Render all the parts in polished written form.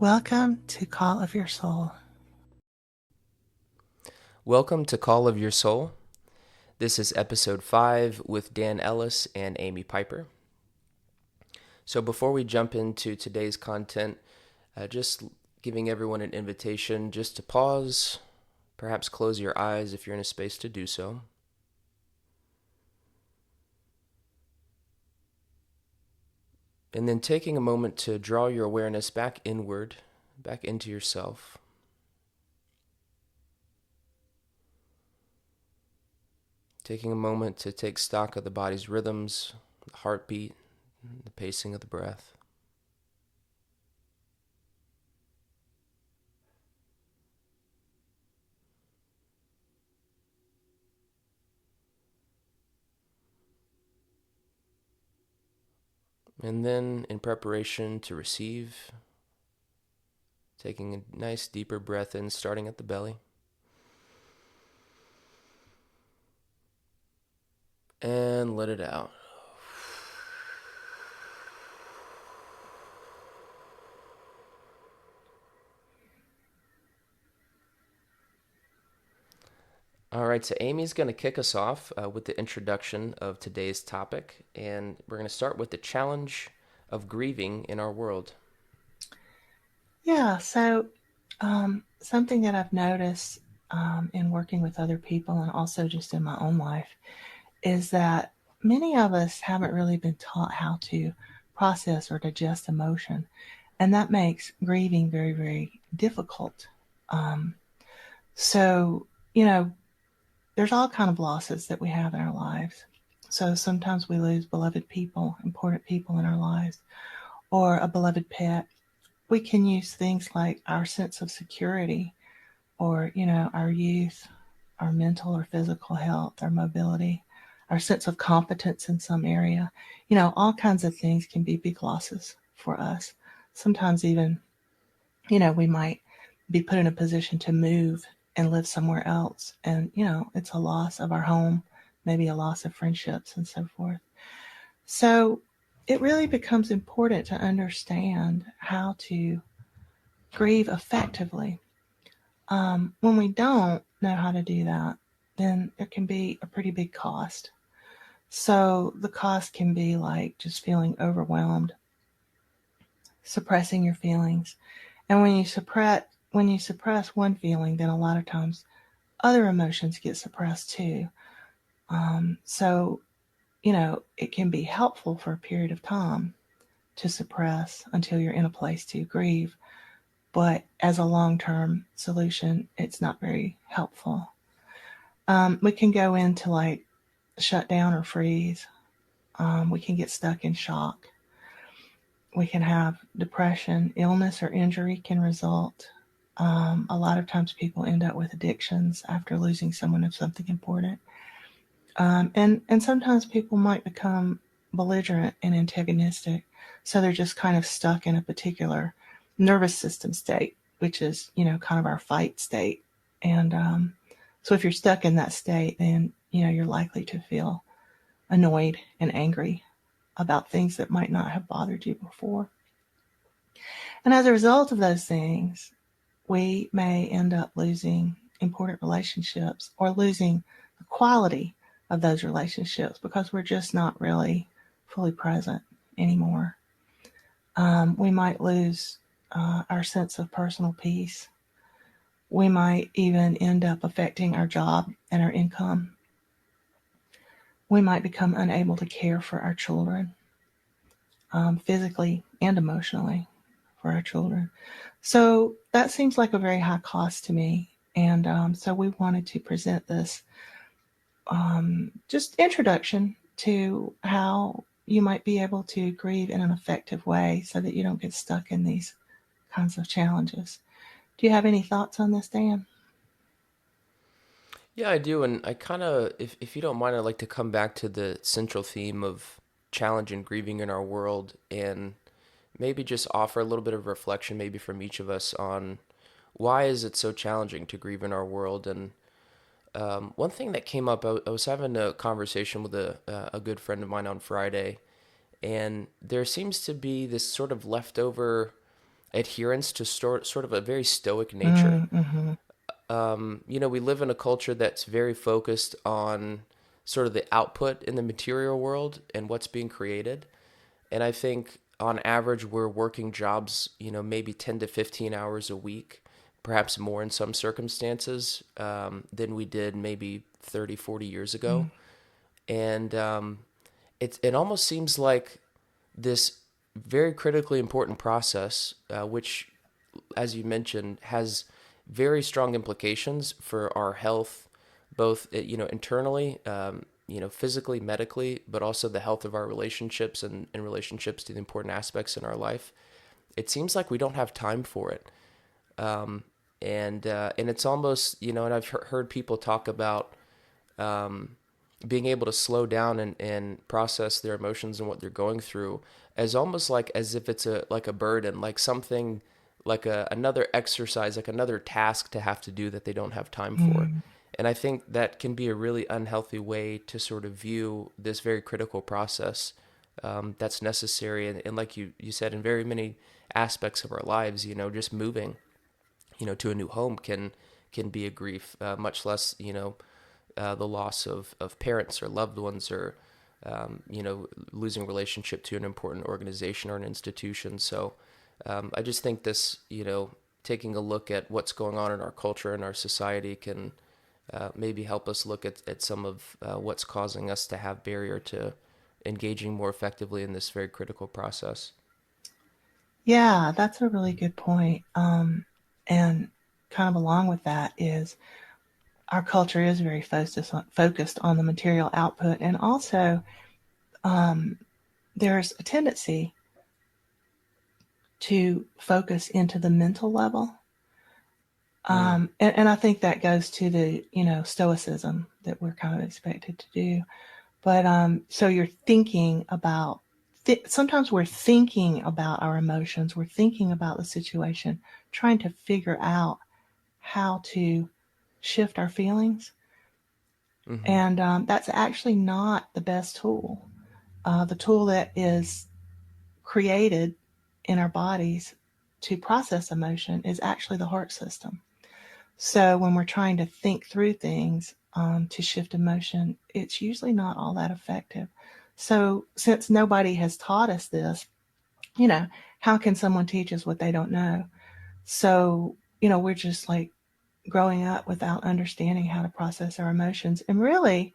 Welcome to Call of Your Soul. Welcome to Call of Your Soul. This is episode 5 with Dan Ellis and Amy Piper. So before we jump into today's content, just giving everyone an invitation just to pause, perhaps close your eyes if you're in a space to do so. And then taking a moment to draw your awareness back inward, back into yourself. Taking a moment to take stock of the body's rhythms, the heartbeat, the pacing of the breath. And then, in preparation to receive, taking a nice deeper breath in, starting at the belly. And let it out. All right, so Amy's going to kick us off with the introduction of today's topic, and we're going to start with the challenge of grieving in our world. Yeah, so something that I've noticed in working with other people and also just in my own life is that many of us haven't really been taught how to process or digest emotion, and that makes grieving very, very difficult. Um, so, you know, there's all kind of losses that we have in our lives. So sometimes we lose beloved people, important people in our lives, or a beloved pet. We can use things like our sense of security or, our youth, our mental or physical health, our mobility, our sense of competence in some area. All kinds of things can be big losses for us. Sometimes even, we might be put in a position to move and live somewhere else. And, it's a loss of our home, maybe a loss of friendships and so forth. So it really becomes important to understand how to grieve effectively. When we don't know how to do that, then there can be a pretty big cost. So the cost can be like just feeling overwhelmed, suppressing your feelings. And when you suppress one feeling, then a lot of times other emotions get suppressed too. So it can be helpful for a period of time to suppress until you're in a place to grieve. But as a long term solution, it's not very helpful. We can go into like shut down or freeze. We can get stuck in shock. We can have depression, illness, or injury can result. A lot of times people end up with addictions after losing someone of something important. And sometimes people might become belligerent and antagonistic. So they're just kind of stuck in a particular nervous system state, which is, kind of our fight state. And so if you're stuck in that state, then, you're likely to feel annoyed and angry about things that might not have bothered you before. And as a result of those things, we may end up losing important relationships or losing the quality of those relationships because we're just not really fully present anymore. We might lose our sense of personal peace. We might even end up affecting our job and our income. We might become unable to care for our children, physically and emotionally for our children. So that seems like a very high cost to me. And so we wanted to present this just introduction to how you might be able to grieve in an effective way so that you don't get stuck in these kinds of challenges. Do you have any thoughts on this, Dan? Yeah, I do. And I kind of, if you don't mind, I'd like to come back to the central theme of challenge and grieving in our world and maybe just offer a little bit of reflection, maybe from each of us, on why is it so challenging to grieve in our world. And one thing that came up, I was having a conversation with a good friend of mine on Friday, and there seems to be this sort of leftover adherence to sort of a very stoic nature. Mm-hmm. We live in a culture that's very focused on sort of the output in the material world and what's being created. And I think on average, we're working jobs, maybe 10 to 15 hours a week, perhaps more in some circumstances than we did maybe 30, 40 years ago. And it almost seems like this very critically important process, which, as you mentioned, has very strong implications for our health, both internally, physically, medically, but also the health of our relationships and relationships to the important aspects in our life. It seems like we don't have time for it, and it's almost and I've heard people talk about being able to slow down and process their emotions and what they're going through as almost like as if it's a burden, like something like another exercise, like another task to have to do that they don't have time for. Mm-hmm. And I think that can be a really unhealthy way to sort of view this very critical process that's necessary. And like you said, in very many aspects of our lives, just moving, to a new home can be a grief, much less, the loss of parents or loved ones or losing relationship to an important organization or an institution. So I just think this, taking a look at what's going on in our culture and our society can maybe help us look at some of what's causing us to have barrier to engaging more effectively in this very critical process. Yeah, that's a really good point. And kind of along with that is our culture is very focused on the material output, and also there's a tendency to focus into the mental level. Mm, And I think that goes to the, stoicism that we're kind of expected to do. But so you're thinking about, sometimes we're thinking about our emotions, we're thinking about the situation, trying to figure out how to shift our feelings. mm-hmm. And that's actually not the best tool. The tool that is created in our bodies to process emotion is actually the heart system. So when we're trying to think through things to shift emotion, it's usually not all that effective. So since nobody has taught us this, you know, how can someone teach us what they don't know? So, we're just like growing up without understanding how to process our emotions. And really,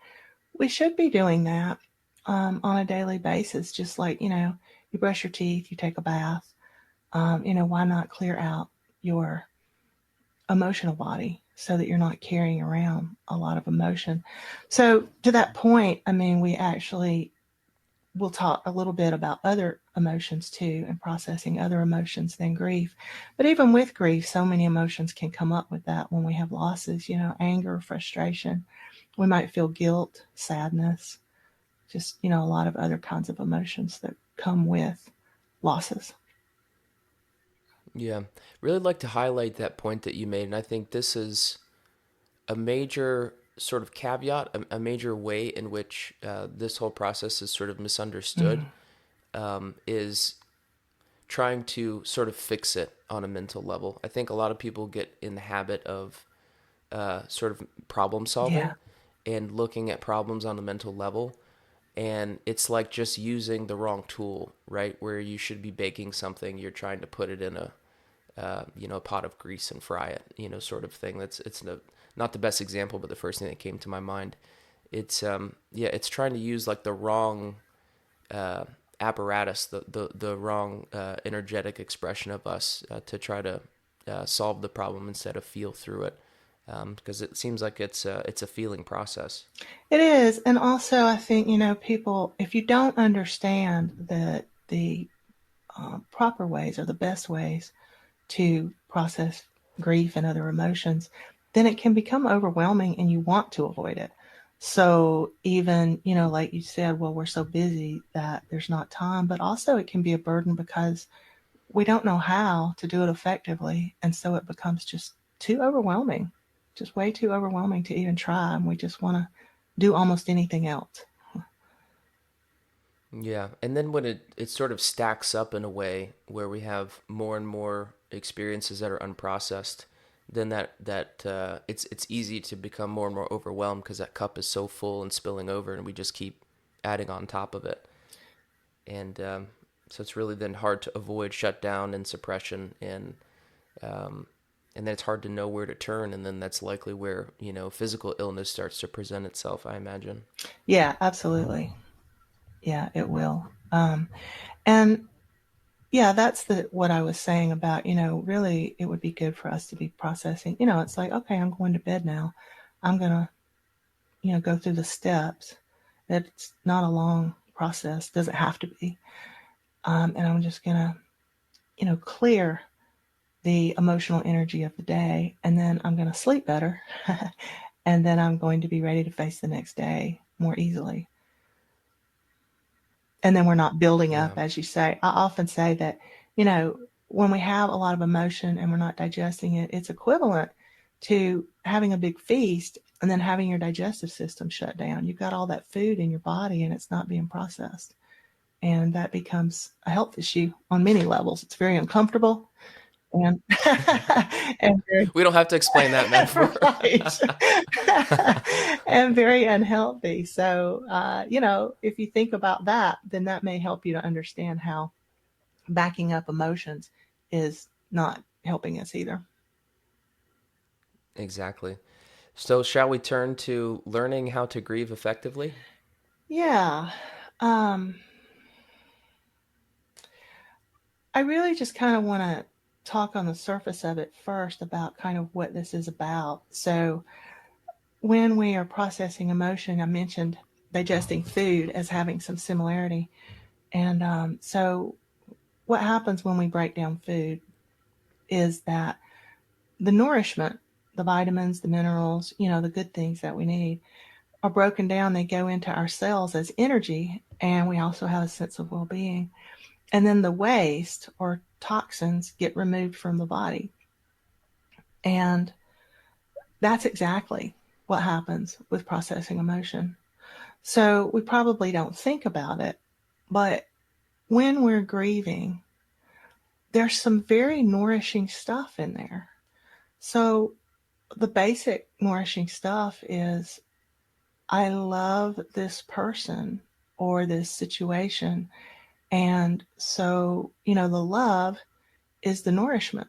we should be doing that on a daily basis, just like, you brush your teeth, you take a bath. Why not clear out your emotional body so that you're not carrying around a lot of emotion? So, to that point, I mean, we actually will talk a little bit about other emotions too and processing other emotions than grief. But even with grief, so many emotions can come up with that when we have losses, anger, frustration. We might feel guilt, sadness, just, a lot of other kinds of emotions that come with losses. Yeah, really like to highlight that point that you made, and I think this is a major sort of caveat, a major way in which this whole process is sort of misunderstood, Mm, is trying to sort of fix it on a mental level. I think a lot of people get in the habit of sort of problem yeah. solving and looking at problems on a mental level. And it's like just using the wrong tool, right? Where you should be baking something, you're trying to put it in a pot of grease and fry it, sort of thing. It's not the best example, but the first thing that came to my mind. It's trying to use like the wrong uh, apparatus, the wrong energetic expression of us to try to solve the problem instead of feel through it, because it seems like it's a feeling process. It is. And also, I think, people, if you don't understand that the proper ways or the best ways to process grief and other emotions, then it can become overwhelming and you want to avoid it. So, even, like you said, well, we're so busy that there's not time, but also it can be a burden because we don't know how to do it effectively. And so it becomes just too overwhelming, just way too overwhelming to even try. And we just want to do almost anything else. Yeah. And then when it sort of stacks up in a way where we have more and more experiences that are unprocessed, then it's easy to become more and more overwhelmed because that cup is so full and spilling over, and we just keep adding on top of it. And so it's really then hard to avoid shutdown and suppression, um, and then it's hard to know where to turn, and then that's likely where physical illness starts to present itself, I imagine. Yeah, absolutely. Yeah, it will. And yeah, that's the what I was saying about, really it would be good for us to be processing. It's like, okay, I'm going to bed now. I'm going to, go through the steps. It's not a long process, doesn't have to be. And I'm just going to, clear the emotional energy of the day. And then I'm going to sleep better. And then I'm going to be ready to face the next day more easily. And then we're not building up, Yeah. as you say. I often say that, you know, when we have a lot of emotion and we're not digesting it, it's equivalent to having a big feast and then having your digestive system shut down. You've got all that food in your body and it's not being processed. And that becomes a health issue on many levels. It's very uncomfortable and and very We don't have to explain that metaphor. right and very unhealthy. So, if you think about that, then that may help you to understand how backing up emotions is not helping us either. Exactly. So, shall we turn to learning how to grieve effectively? Yeah. Um, I really just kind of want to talk on the surface of it first about kind of what this is about. So, when we are processing emotion, I mentioned digesting food as having some similarity. And so, what happens when we break down food is that the nourishment, the vitamins, the minerals, the good things that we need, are broken down. They go into our cells as energy, and we also have a sense of well being. And then the waste or toxins get removed from the body. And that's exactly what happens with processing emotion. So we probably don't think about it, but when we're grieving, there's some very nourishing stuff in there. So the basic nourishing stuff is I love this person or this situation. And so, the love is the nourishment.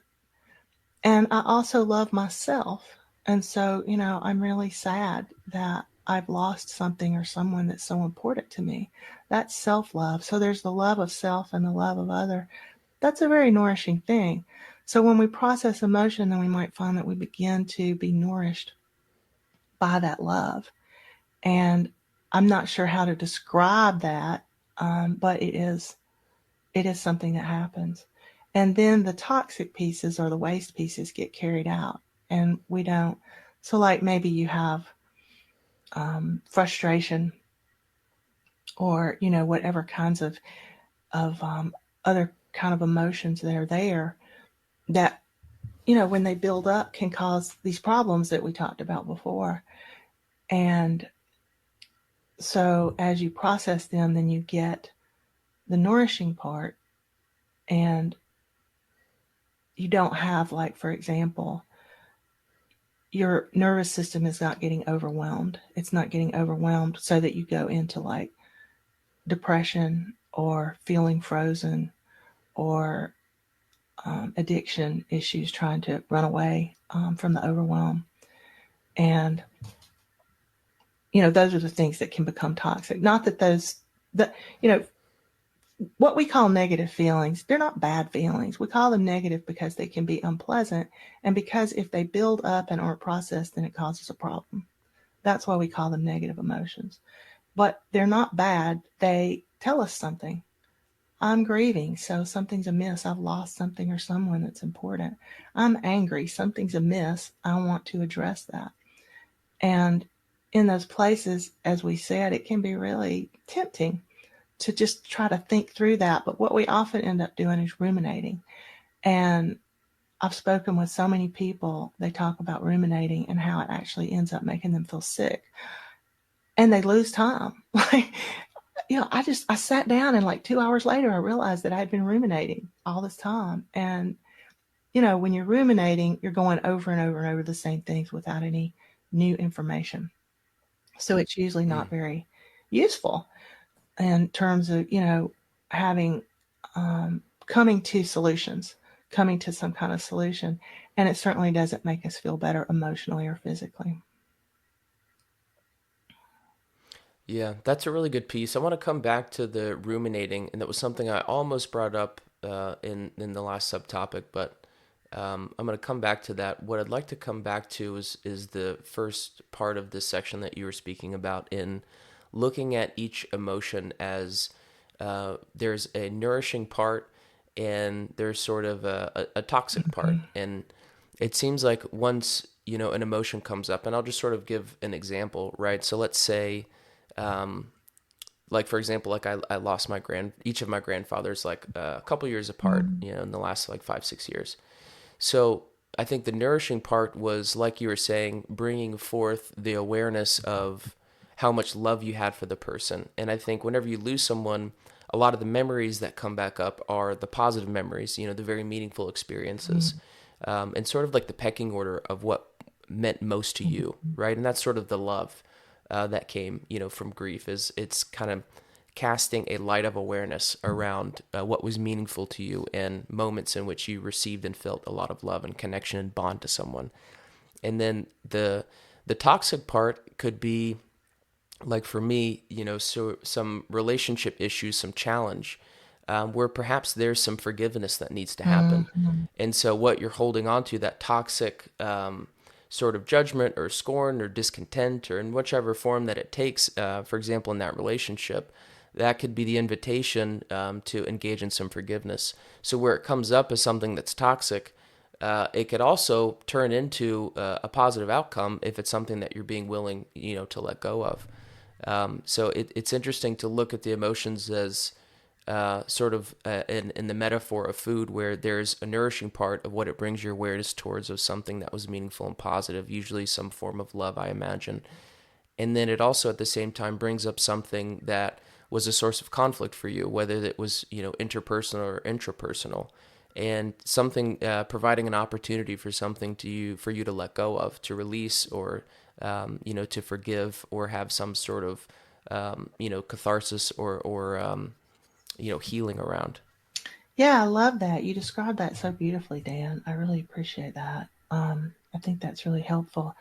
And I also love myself. And so, I'm really sad that I've lost something or someone that's so important to me. That's self love. So there's the love of self and the love of other. That's a very nourishing thing. So when we process emotion, then we might find that we begin to be nourished by that love. And I'm not sure how to describe that, but it is something that happens. And then the toxic pieces or the waste pieces get carried out, and we don't. So, like maybe you have frustration, or whatever kinds of other kind of emotions that are there that when they build up can cause these problems that we talked about before. And so, as you process them, then you get the nourishing part, and you don't have, like, for example, your nervous system is not getting overwhelmed. It's not getting overwhelmed so that you go into like depression or feeling frozen or addiction issues trying to run away from the overwhelm. And, those are the things that can become toxic. Not that that, you know, what we call negative feelings, they're not bad feelings. We call them negative because they can be unpleasant. And because if they build up and aren't processed, then it causes a problem. That's why we call them negative emotions. But they're not bad. They tell us something. I'm grieving, so something's amiss. I've lost something or someone that's important. I'm angry, something's amiss. I want to address that. And in those places, as we said, it can be really tempting to just try to think through that. But what we often end up doing is ruminating. And I've spoken with so many people, they talk about ruminating and how it actually ends up making them feel sick. And they lose time. I sat down, and like 2 hours later, I realized that I had been ruminating all this time. And, when you're ruminating, you're going over and over and over the same things without any new information. So it's usually not Mm. very useful in terms of, having, coming to solutions, coming to some kind of solution. And it certainly doesn't make us feel better emotionally or physically. Yeah, that's a really good piece. I want to come back to the ruminating, and that was something I almost brought up in the last subtopic, but I'm going to come back to that. What I'd like to come back to is the first part of this section that you were speaking about in looking at each emotion as there's a nourishing part and there's sort of a toxic part. And it seems like once, an emotion comes up, and I'll just sort of give an example, right? So let's say, um, like for example, like I lost each of my grandfathers like a couple years apart, Mm-hmm. in the last like 5, 6 years. So I think the nourishing part was, like you were saying, bringing forth the awareness of how much love you had for the person. And I think whenever you lose someone, a lot of the memories that come back up are the positive memories, the very meaningful experiences, and sort of like the pecking order of what meant most to you, right? And that's sort of the love that came, from grief. Is it's kind of casting a light of awareness around what was meaningful to you and moments in which you received and felt a lot of love and connection and bond to someone. And then the toxic part could be, like for me, so some relationship issues, some challenge, where perhaps there's some forgiveness that needs to happen. Mm-hmm. And so what you're holding on to, that toxic sort of judgment or scorn or discontent, or in whichever form that it takes, for example, in that relationship, that could be the invitation to engage in some forgiveness. So where it comes up as something that's toxic, it could also turn into a positive outcome if it's something that you're being willing, to let go of. So it's interesting to look at the emotions as sort of in the metaphor of food, where there's a nourishing part of what it brings your awareness towards of something that was meaningful and positive, usually some form of love, I imagine. And then it also at the same time brings up something that was a source of conflict for you, whether it was, interpersonal or intrapersonal, and something providing an opportunity for something for you to let go of, to release, or to forgive, or have some sort of catharsis, or healing around. Yeah, I love that. You described that so beautifully, Dan. I really appreciate that. I think that's really helpful.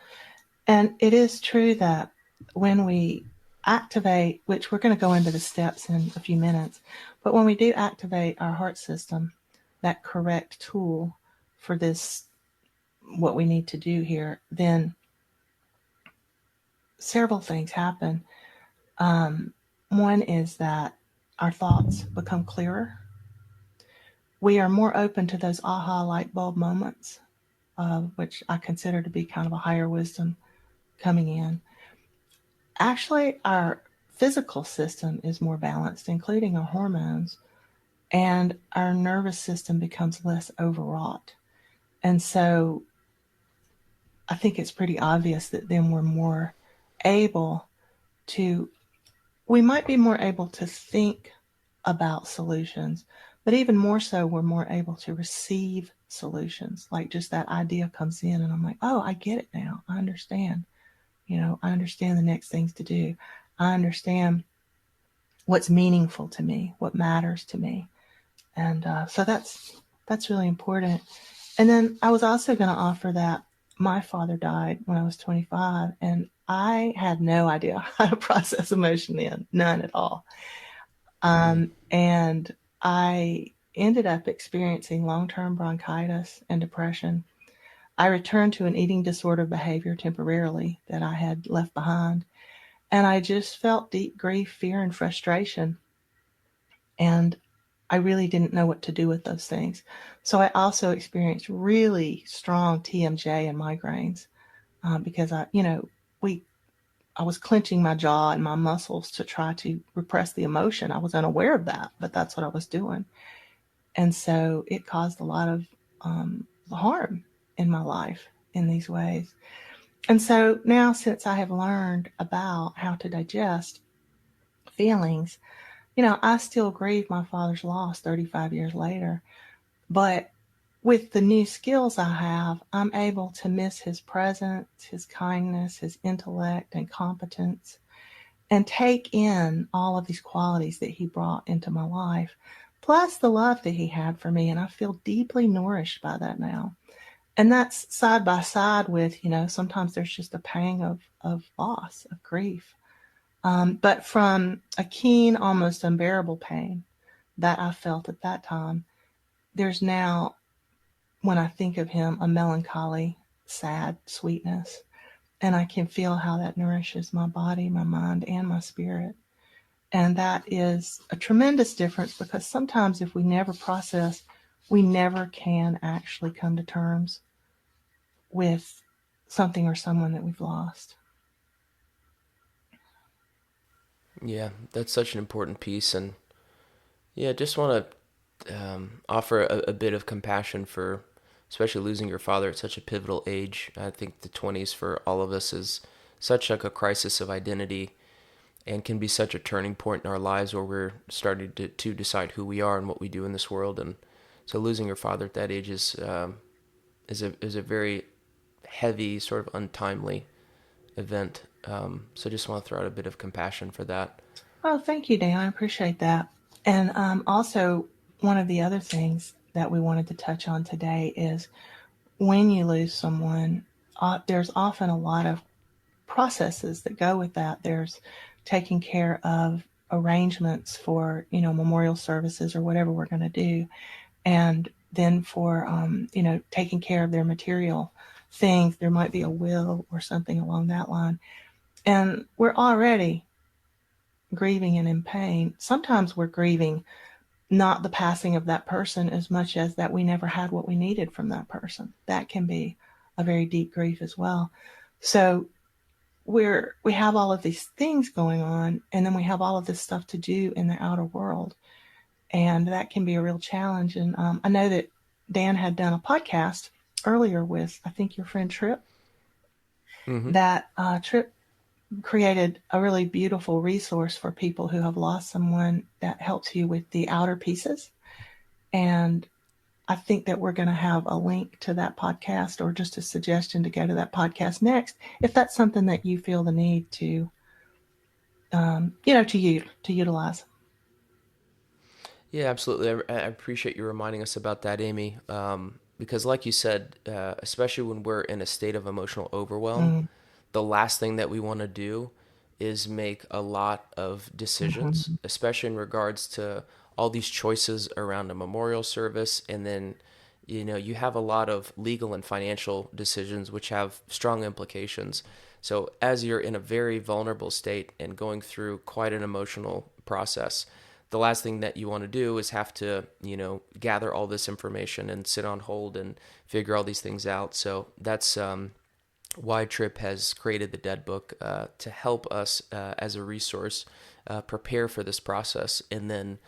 And it is true that when we activate, which we're going to go into the steps in a few minutes, but when we do activate our heart system, that correct tool for this, what we need to do here, then several things happen. Um, One is that our thoughts become clearer. We are more open to those aha light bulb moments, which I consider to be kind of a higher wisdom coming in. Actually, our physical system is more balanced, including our hormones, and our nervous system becomes less overwrought. And so I think it's pretty obvious that then we're more able to, we might be more able to think about solutions, but even more so, we're more able to receive solutions. Like just that idea comes in, and I'm like, oh, I get it now. I understand. I understand the next things to do. I understand what's meaningful to me, what matters to me, and so that's really important. And then I was also going to offer that my father died when I was 25, and I had no idea how to process emotion then, none at all. Mm. And I ended up experiencing long-term bronchitis and depression. I returned to an eating disorder behavior temporarily that I had left behind, and I just felt deep grief, fear, and frustration. And I really didn't know what to do with those things. So I also experienced really strong TMJ and migraines because we I was clenching my jaw and my muscles to try to repress the emotion. I was unaware of that, but that's what I was doing, and so it caused a lot of harm in my life in these ways. And so now, since I have learned about how to digest feelings, I still grieve my father's loss 35 years later. But with the new skills I have, I'm able to miss his presence, his kindness, his intellect and competence, and take in all of these qualities that he brought into my life, plus the love that he had for me. And I feel deeply nourished by that now. And that's side by side with, sometimes there's just a pang of loss, of grief. But from a keen, almost unbearable pain that I felt at that time, there's now, when I think of him, a melancholy, sad sweetness. And I can feel how that nourishes my body, my mind, and my spirit. And that is a tremendous difference, because sometimes if we never process, we never can actually come to terms with something or someone that we've lost. Yeah, that's such an important piece. And yeah, just want to offer a bit of compassion for, especially losing your father at such a pivotal age. I think the 20s for all of us is such like a crisis of identity, and can be such a turning point in our lives where we're starting to decide who we are and what we do in this world. And so losing your father at that age is a very heavy, sort of untimely event. So just want to throw out a bit of compassion for that. Oh, thank you, Dan. I appreciate that. And also, one of the other things that we wanted to touch on today is when you lose someone, there's often a lot of processes that go with that. There's taking care of arrangements for, memorial services or whatever we're going to do. And then for, taking care of their material things, there might be a will or something along that line. And we're already grieving and in pain. Sometimes we're grieving not the passing of that person as much as that we never had what we needed from that person. That can be a very deep grief as well. So we have all of these things going on, and then we have all of this stuff to do in the outer world, and that can be a real challenge. And I know that Dan had done a podcast earlier with, I think, your friend Trip. Mm-hmm. That Trip created a really beautiful resource for people who have lost someone that helps you with the outer pieces. And I think that we're going to have a link to that podcast, or just a suggestion to go to that podcast next, if that's something that you feel the need to, to utilize. Yeah, absolutely. I appreciate you reminding us about that, Amy. Because, like you said, especially when we're in a state of emotional overwhelm, Mm, the last thing that we want to do is make a lot of decisions, mm-hmm. especially in regards to all these choices around a memorial service. And then, you have a lot of legal and financial decisions which have strong implications. So, as you're in a very vulnerable state and going through quite an emotional process, the last thing that you want to do is have to, gather all this information and sit on hold and figure all these things out. So that's why Tripp has created the Dead Book, to help us as a resource prepare for this process, and then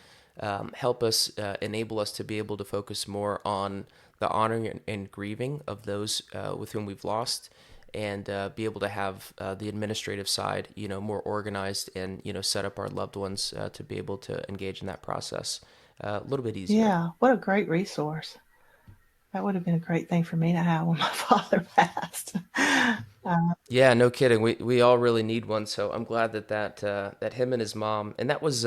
help us, enable us to be able to focus more on the honoring and grieving of those with whom we've lost, and be able to have the administrative side, more organized, and set up our loved ones to be able to engage in that process a little bit easier. Yeah, what a great resource. That would have been a great thing for me to have when my father passed. Yeah, no kidding. We all really need one. So I'm glad that him and his mom, and that was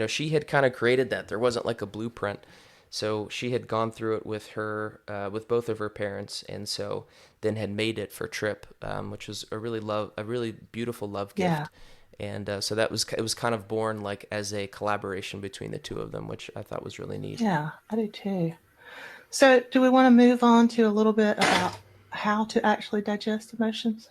she had kind of created that. There wasn't like a blueprint, so she had gone through it with her with both of her parents, and so then had made it for Trip, which was a really beautiful love Yeah, gift. And so it was kind of born like as a collaboration between the two of them, which I thought was really neat. yeah, I do too. So, do we want to move on to a little bit about how to actually digest emotions?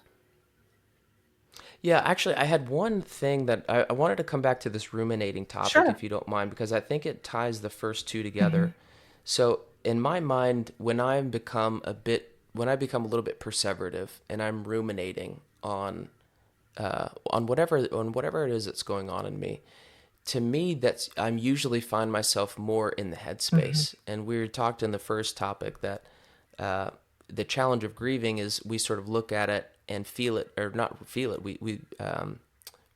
Yeah, actually, I had one thing that I wanted to come back to this ruminating topic, Sure. if you don't mind, because I think it ties the first two Hmm. together. So, in my mind, when I become a little bit perseverative and I'm ruminating on whatever it is that's going on in me, to me, that's I'm usually find myself more in the Hmm. headspace. And we talked in the first topic that uh, the challenge of grieving is we sort of look at it and feel it, or not feel it. We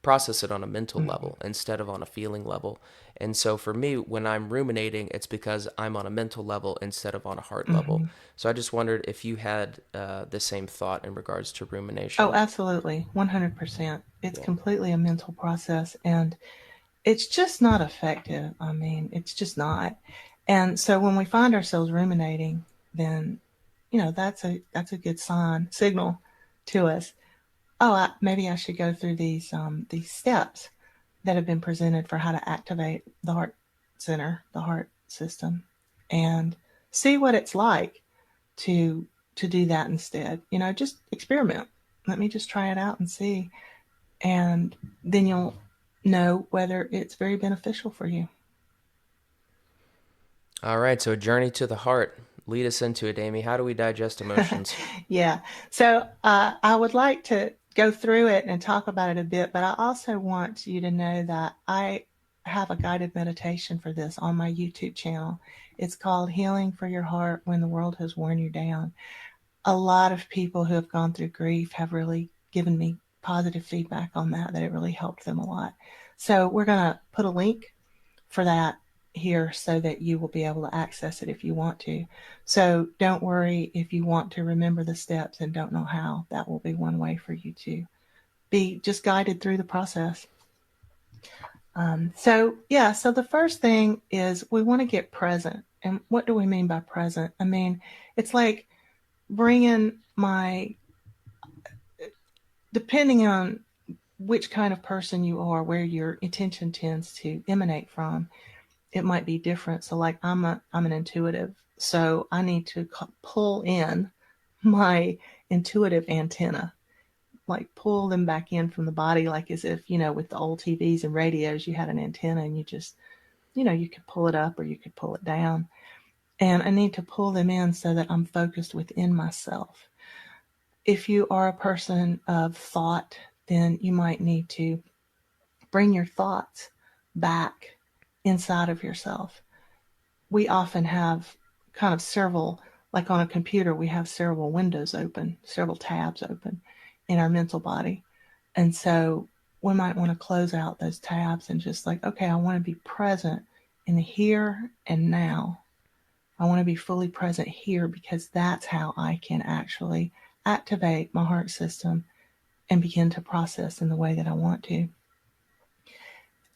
process it on a mental Mm-hmm. level instead of on a feeling level. And so for me, when I'm ruminating, it's because I'm on a mental level instead of on a heart level. Mm-hmm. So I just wondered if you had the same thought in regards to Oh, rumination. absolutely. 100%. It's Yeah. completely a mental process, and it's just not effective. I mean, it's just not. And so when we find ourselves ruminating, then that's a good signal to us. Oh, maybe I should go through these steps that have been presented for how to activate the heart center, the heart system, and see what it's like to to do that instead. Just experiment. Let me just try it out and see, and then you'll know whether it's very beneficial for you. All right. So, a journey to the heart. Lead us into it, Amy. How do we digest emotions? Yeah. So I would like to go through it and talk about it a bit, but I also want you to know that I have a guided meditation for this on my YouTube channel. It's called Healing for Your Heart When the World Has Worn You Down. A lot of people who have gone through grief have really given me positive feedback on that it really helped them a lot. So we're going to put a link for that here so that you will be able to access it if you want to. So don't worry if you want to remember the steps and don't know how. That will be one way for you to be just guided through the process. So the first thing is we want to get present. And what do we mean by present? I mean, it's like bringing depending on which kind of person you are, where your attention tends to emanate from, it might be different. So like I'm an intuitive, so I need to pull in my intuitive antenna, like pull them back in from the body, like as if with the old TVs and radios, you had an antenna and you just you could pull it up or you could pull it down. And I need to pull them in so that I'm focused within myself. If you are a person of thought, then you might need to bring your thoughts back inside of yourself. We often have kind of several, like on a computer, we have several windows open, several tabs open in our mental body. And so we might want to close out those tabs and just like, okay, I want to be present in the here and now. I want to be fully present here because that's how I can actually activate my heart system and begin to process in the way that I want to.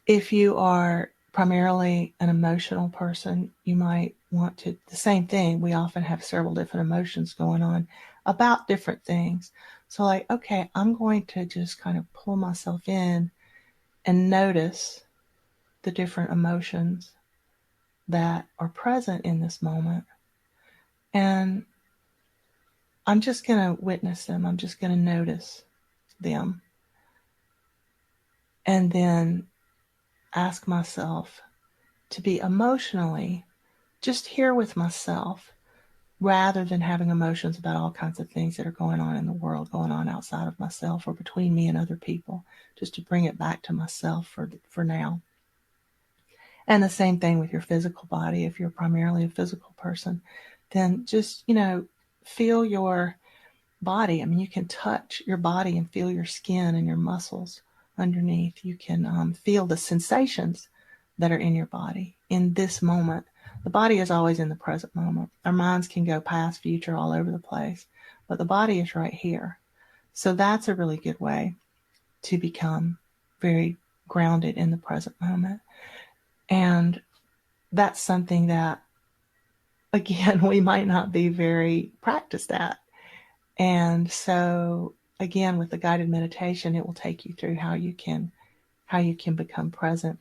If you are primarily an emotional person, you might want to, the same thing. We often have several different emotions going on about different things. So, like, okay, I'm going to just kind of pull myself in and notice the different emotions that are present in this moment. And I'm just going to witness them, I'm just going to notice them. And then ask myself to be emotionally just here with myself rather than having emotions about all kinds of things that are going on in the world, going on outside of myself or between me and other people, just to bring it back to myself for now. And the same thing with your physical body. If you're primarily a physical person, then just, feel your body. I mean, you can touch your body and feel your skin and your muscles underneath. You can feel the sensations that are in your body in this moment. The body is always in the present moment. Our minds can go past, future, all over the place, but the body is right here. So that's a really good way to become very grounded in the present moment. And that's something that, again, we might not be very practiced at. And so again, with the guided meditation, it will take you through how you can become present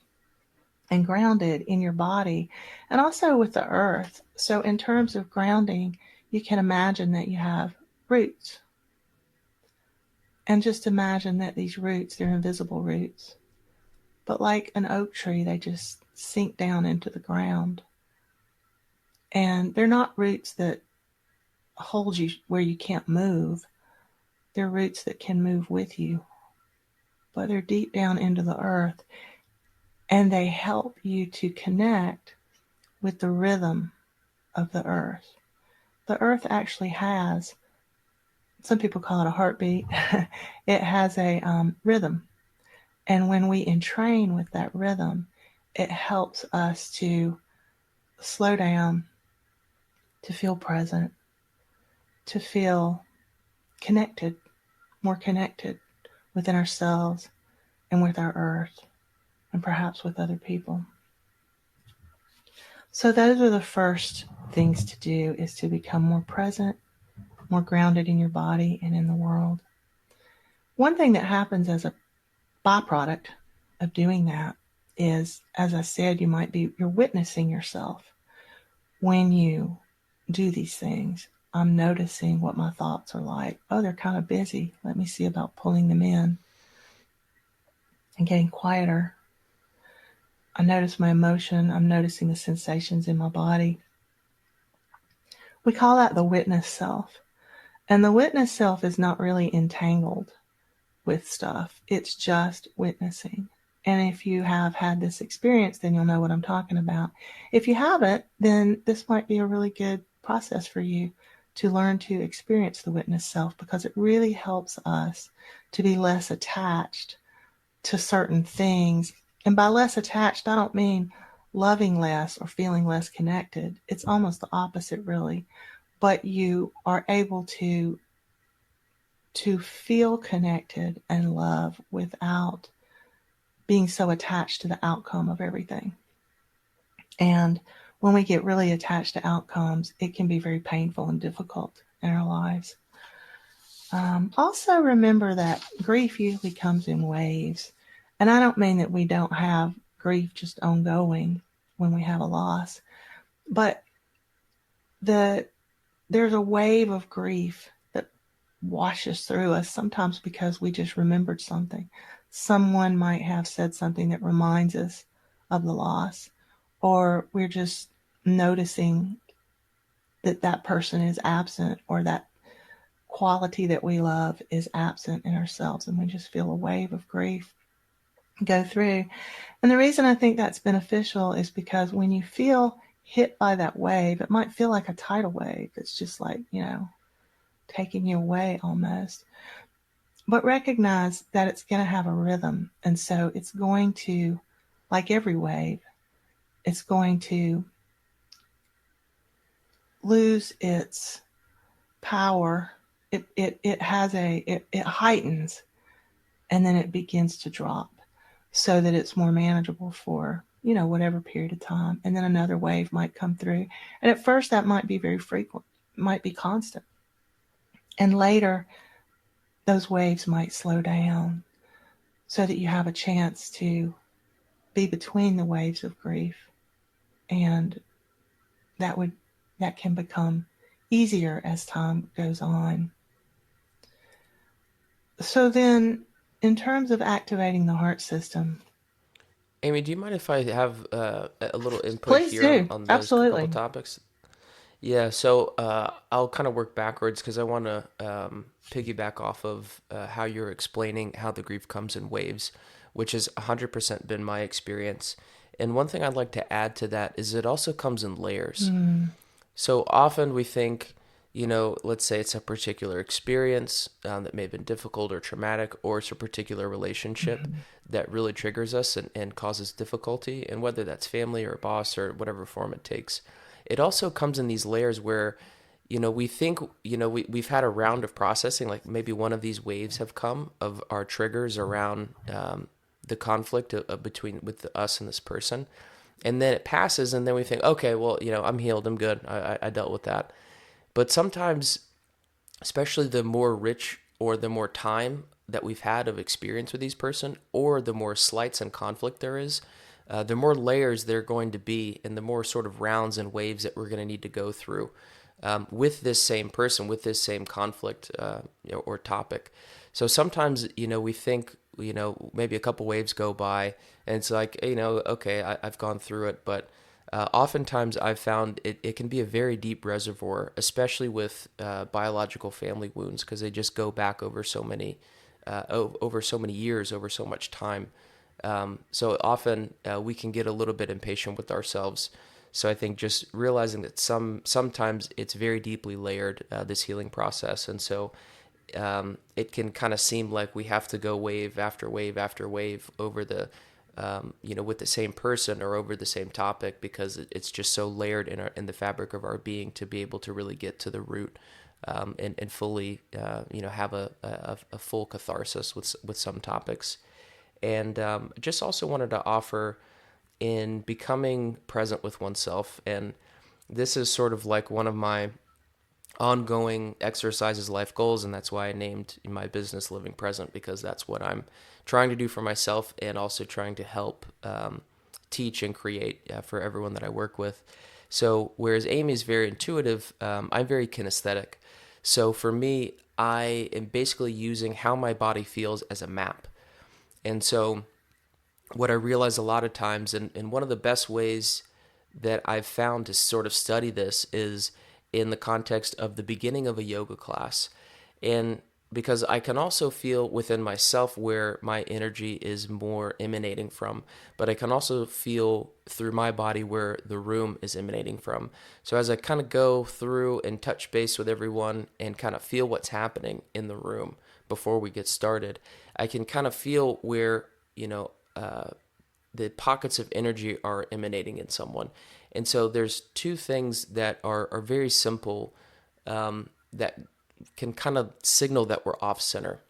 and grounded in your body and also with the earth. So in terms of grounding, you can imagine that you have roots. And just imagine that these roots, they're invisible roots. But like an oak tree, they just sink down into the ground. And they're not roots that hold you where you can't move. They're roots that can move with you, but they're deep down into the earth, and they help you to connect with the rhythm of the earth. The earth actually has, some people call it a heartbeat, it has a rhythm. And when we entrain with that rhythm, it helps us to slow down, to feel present, to feel connected, more connected within ourselves and with our earth and perhaps with other people. So those are the first things to do, is to become more present, more grounded in your body and in the world. One thing that happens as a byproduct of doing that is, as I said, you're witnessing yourself when you do these things. I'm noticing what my thoughts are like. Oh, they're kind of busy. Let me see about pulling them in and getting quieter. I notice my emotion. I'm noticing the sensations in my body. We call that the witness self. And the witness self is not really entangled with stuff. It's just witnessing. And if you have had this experience, then you'll know what I'm talking about. If you haven't, then this might be a really good process for you to learn to experience the witness self, because it really helps us to be less attached to certain things. And by less attached, I don't mean loving less or feeling less connected. It's almost the opposite, really. But you are able to feel connected and love without being so attached to the outcome of everything. And when we get really attached to outcomes, it can be very painful and difficult in our lives. Also, remember that grief usually comes in waves. And I don't mean that we don't have grief just ongoing when we have a loss, but there's a wave of grief that washes through us, sometimes because we just remembered something. Someone might have said something that reminds us of the loss, or we're just noticing that that person is absent, or that quality that we love is absent in ourselves, and we just feel a wave of grief go through. And the reason I think that's beneficial is because when you feel hit by that wave, it might feel like a tidal wave. It's just like, taking you away almost. But recognize that it's going to have a rhythm. And so it's going to, like every wave, it's going to lose its power. It has it heightens, and then it begins to drop so that it's more manageable for, whatever period of time. And then another wave might come through. And at first that might be very frequent, might be constant. And later those waves might slow down so that you have a chance to be between the waves of grief. And that can become easier as time goes on. So then, in terms of activating the heart system, Amy, do you mind if I have a little input please here on, do. on those couple Absolutely. topics? Yeah, so I'll kind of work backwards because I want to piggyback off of how you're explaining how the grief comes in waves, which has 100% been my experience. And one thing I'd like to add to that is it also comes in layers. Mm. So often we think, let's say it's a particular experience that may have been difficult or traumatic, or it's a particular relationship Mm-hmm. that really triggers us and causes difficulty. And whether that's family or boss or whatever form it takes, it also comes in these layers where, we think, we've had a round of processing, like maybe one of these waves have come of our triggers around the conflict between with us and this person. And then it passes, and then we think, okay, well, I'm healed, I'm good, I dealt with that. But sometimes, especially the more rich or the more time that we've had of experience with these person, or the more slights and conflict there is, the more layers there are going to be, and the more sort of rounds and waves that we're going to need to go through with this same person, with this same conflict or topic. So sometimes, we think, maybe a couple waves go by, and it's like, okay, I've gone through it, but oftentimes I've found it can be a very deep reservoir, especially with biological family wounds, because they just go back over so many years, over so much time. So often we can get a little bit impatient with ourselves. So I think just realizing that sometimes it's very deeply layered, this healing process. And so it can kind of seem like we have to go wave after wave after wave over with the same person or over the same topic, because it's just so layered in the fabric of our being to be able to really get to the root, and fully, have a full catharsis with some topics. And just also wanted to offer in becoming present with oneself. And this is sort of like one of my ongoing exercises, life goals, and that's why I named my business Living Present, because that's what I'm trying to do for myself and also trying to help teach and create for everyone that I work with. So whereas Amy is very intuitive, I'm very kinesthetic. So for me, I am basically using how my body feels as a map. And so what I realize a lot of times, and one of the best ways that I've found to sort of study this is in the context of the beginning of a yoga class. And because I can also feel within myself where my energy is more emanating from, but I can also feel through my body where the room is emanating from. So as I kind of go through and touch base with everyone and kind of feel what's happening in the room before we get started, I can kind of feel where, the pockets of energy are emanating in someone. And so there's two things that are very simple, that can kind of signal that we're off center.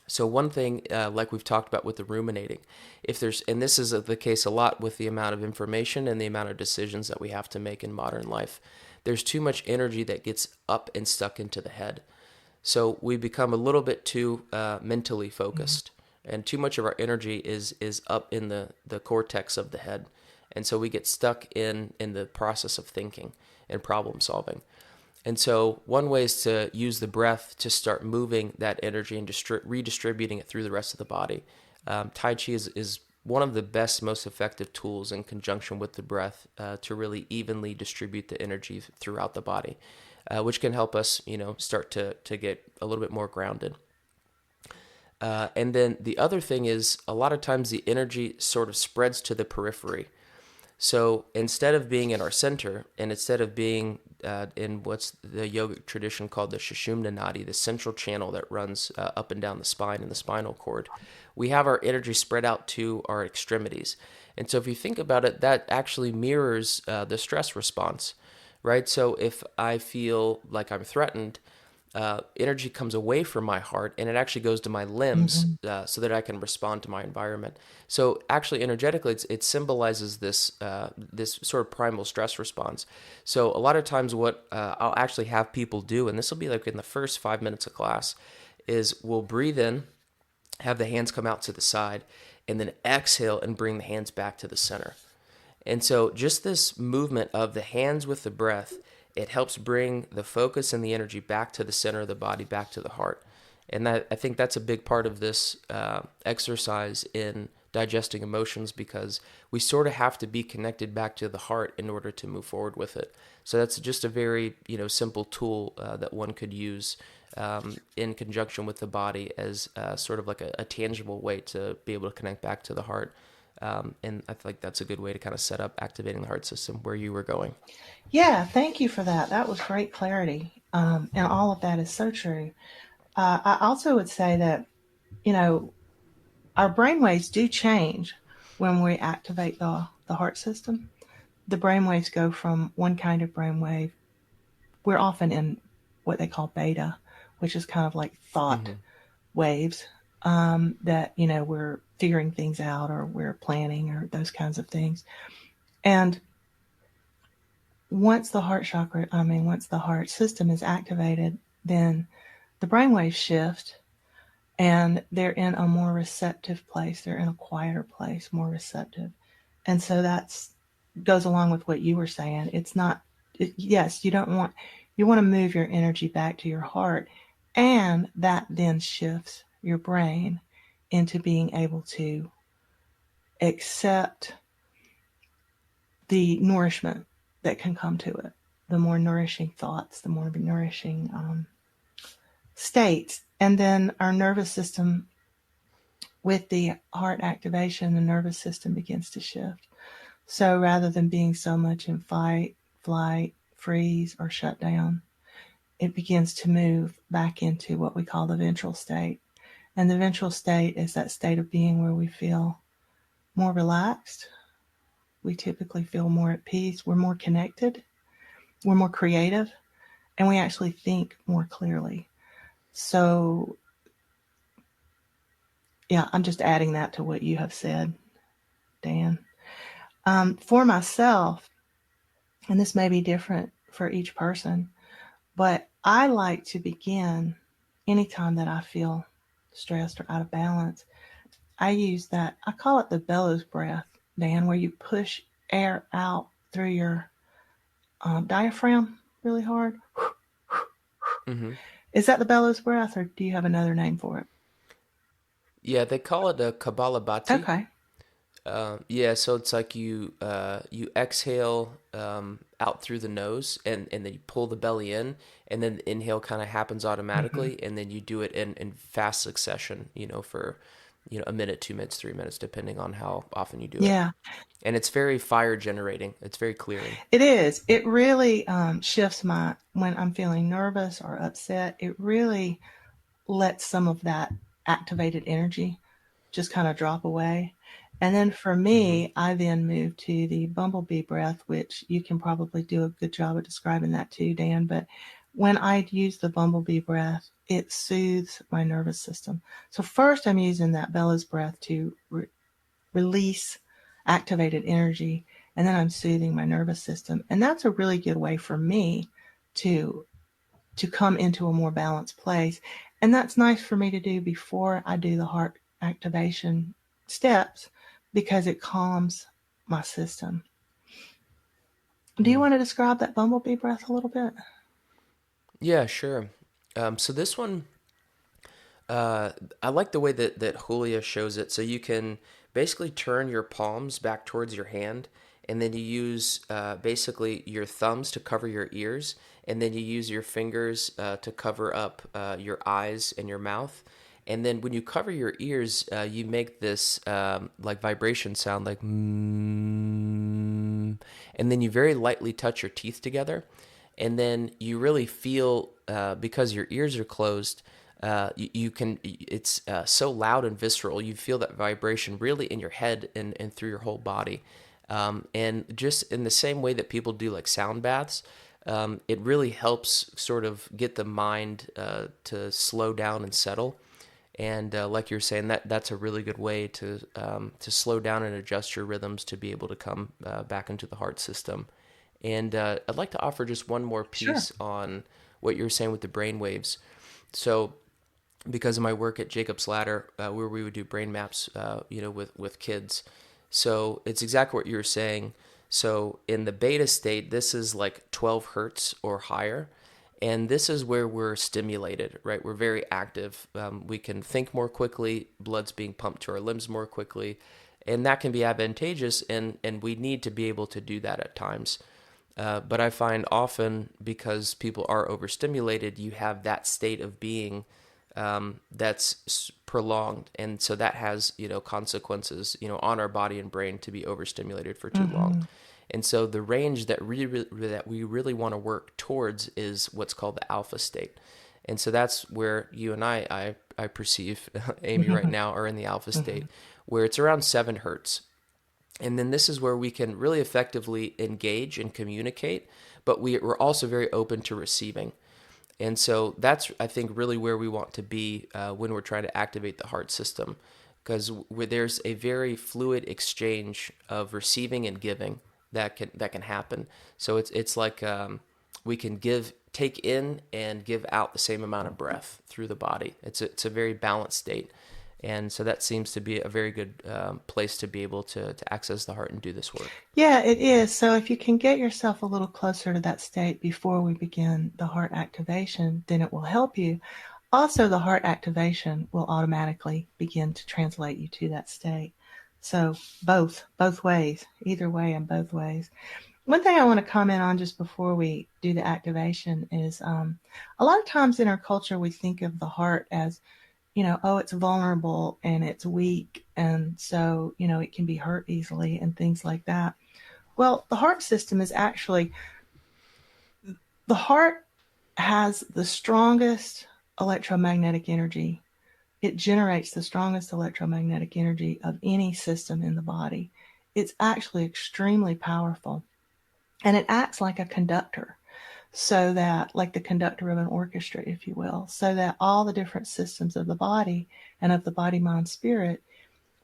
So one thing, like we've talked about with the ruminating, if there's, and this is the case a lot with the amount of information and the amount of decisions that we have to make in modern life, there's too much energy that gets up and stuck into the head. So we become a little bit too mentally focused, and too much of our energy is up in the cortex of the head. And so we get stuck in the process of thinking and problem solving. And so one way is to use the breath to start moving that energy and redistributing it through the rest of the body. Tai Chi is one of the best, most effective tools in conjunction with the breath to really evenly distribute the energy throughout the body, which can help us, start to get a little bit more grounded. And then the other thing is a lot of times the energy sort of spreads to the periphery. So instead of being in our center, and instead of being in what's the yogic tradition called the Sushumna Nadi, the central channel that runs up and down the spine and the spinal cord, we have our energy spread out to our extremities. And so if you think about it, that actually mirrors the stress response, right? So if I feel like I'm threatened, energy comes away from my heart and it actually goes to my limbs, Mm-hmm. so that I can respond to my environment. So actually, energetically, it symbolizes this sort of primal stress response. So a lot of times, what I'll actually have people do, and this will be like in the first 5 minutes of class, is we'll breathe in, have the hands come out to the side, and then exhale and bring the hands back to the center. And so just this movement of the hands with the breath, it helps bring the focus and the energy back to the center of the body, back to the heart. And I think that's a big part of this exercise in digesting emotions, because we sort of have to be connected back to the heart in order to move forward with it. So that's just a very simple tool that one could use in conjunction with the body as sort of like a tangible way to be able to connect back to the heart. And I feel like that's a good way to kind of set up activating the heart system where you were going. Yeah, thank you for that. That was great clarity. And all of that is so true. I also would say that, you know, our brain waves do change when we activate the heart system. The brain waves go from one kind of brain wave. We're often in what they call beta, which is kind of like thought Mm-hmm. waves, that, we're figuring things out or we're planning or those kinds of things. And once the heart system is activated, then the brainwaves shift and they're in a more receptive place. They're in a quieter place, more receptive. And so that's goes along with what you were saying. It's not, yes, you want to move your energy back to your heart, and that then shifts your brain into being able to accept the nourishment that can come to it. The more nourishing thoughts, the more nourishing states. And then our nervous system, with the heart activation, the nervous system begins to shift. So rather than being so much in fight, flight, freeze, or shut down, it begins to move back into what we call the ventral state. And the ventral state is that state of being where we feel more relaxed. We typically feel more at peace. We're more connected. We're more creative. And we actually think more clearly. So, yeah, I'm just adding that to what you have said, Dan. For myself, and this may be different for each person, but I like to begin anytime that I feel stressed or out of balance. I use that, I call it the bellows breath, Dan, where you push air out through your diaphragm really hard. Mm-hmm. Is that the bellows breath, or do you have another name for it? Yeah, they call it a Kabbalabati. Okay. Yeah, so it's like you exhale out through the nose, and then you pull the belly in, and then the inhale kind of happens Mm-hmm. automatically, and then you do it in fast succession, for a minute, 2 minutes, 3 minutes, depending on how often you do it. Yeah, And it's very fire generating. It's very clearing. it is. It really shifts when I'm feeling nervous or upset, it really lets some of that activated energy just kind of drop away. And then for Mm-hmm. me, I then move to the bumblebee breath, which you can probably do a good job of describing that too, Dan. But when I use the bumblebee breath, it soothes my nervous system. So first, I'm using that bellows breath to release activated energy, and then I'm soothing my nervous system. And that's a really good way for me to come into a more balanced place. And that's nice for me to do before I do the heart activation steps because it calms my system. Do you Mm. want to describe that bumblebee breath a little bit? Yeah, sure. So this one, Uh, I like the way that Julia shows it. So you can basically turn your palms back towards your hand, and then you use basically your thumbs to cover your ears, and then you use your fingers to cover up your eyes and your mouth. And then when you cover your ears, you make this like vibration sound, like mm, and then you very lightly touch your teeth together, and then you really feel because your ears are closed, you can, it's so loud and visceral, you feel that vibration really in your head and through your whole body, and just in the same way that people do like sound baths, it really helps sort of get the mind to slow down and settle. And like you're saying, that's a really good way to slow down and adjust your rhythms to be able to come back into the heart system. And I'd like to offer just one more Sure. piece on what you're saying with the brain waves. So, because of my work at Jacob's Ladder, where we would do brain maps, with kids, so it's exactly what you were saying. So in the beta state, this is like 12 hertz or higher. And this is where we're stimulated, right? We're very active. We can think more quickly. Blood's being pumped to our limbs more quickly. And that can be advantageous. And we need to be able to do that at times. But I find often because people are overstimulated, you have that state of being that's prolonged, and so that has consequences on our body and brain to be overstimulated for too long. Mm-hmm. And so the range that we really want to work towards is what's called the alpha state. And so that's where you and I perceive Amy right Mm-hmm. now are in the alpha Mm-hmm. state, where it's around 7 hertz. And then this is where we can really effectively engage and communicate, but we're also very open to receiving. And so that's, I think, really where we want to be when we're trying to activate the heart system, because there's a very fluid exchange of receiving and giving that can happen. So it's like we can take in and give out the same amount of breath through the body. It's a very balanced state, and so that seems to be a very good place to be able to access the heart and do this work. Yeah, it is. So if you can get yourself a little closer to that state before we begin the heart activation, then it will help you. Also, the heart activation will automatically begin to translate you to that state. So both ways, either way and both ways. One thing I want to comment on just before we do the activation is a lot of times in our culture we think of the heart as, oh, it's vulnerable and it's weak, and so, it can be hurt easily and things like that. Well, the heart system is actually, the heart has the strongest electromagnetic energy. It generates the strongest electromagnetic energy of any system in the body. It's actually extremely powerful. And it acts like a conductor, so that, like the conductor of an orchestra, if you will, so that all the different systems of the body and of the body, mind, spirit,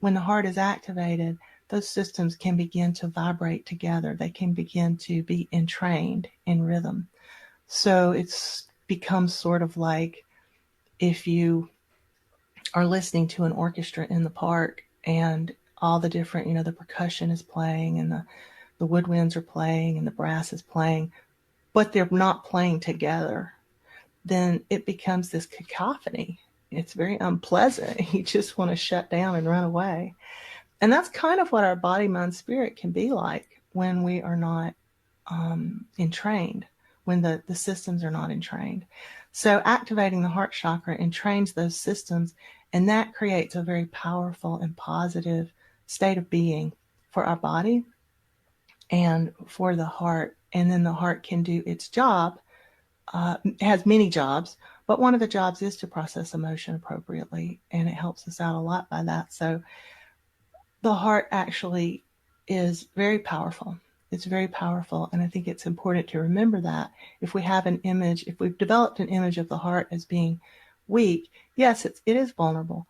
when the heart is activated, those systems can begin to vibrate together. They can begin to be entrained in rhythm. So it's becomes sort of like if you are listening to an orchestra in the park and all the different, the percussion is playing and the woodwinds are playing and the brass is playing, but they're not playing together, then it becomes this cacophony. It's very unpleasant. You just want to shut down and run away. And that's kind of what our body, mind, spirit can be like when we are not entrained, when the systems are not entrained. So activating the heart chakra entrains those systems, and that creates a very powerful and positive state of being for our body and for the heart. And then the heart can do its job. It has many jobs, but one of the jobs is to process emotion appropriately, and it helps us out a lot by that. So the heart actually is very powerful. It's very powerful, and I think it's important to remember that. If we have an image, if we've developed an image of the heart as being weak, yes, it is vulnerable.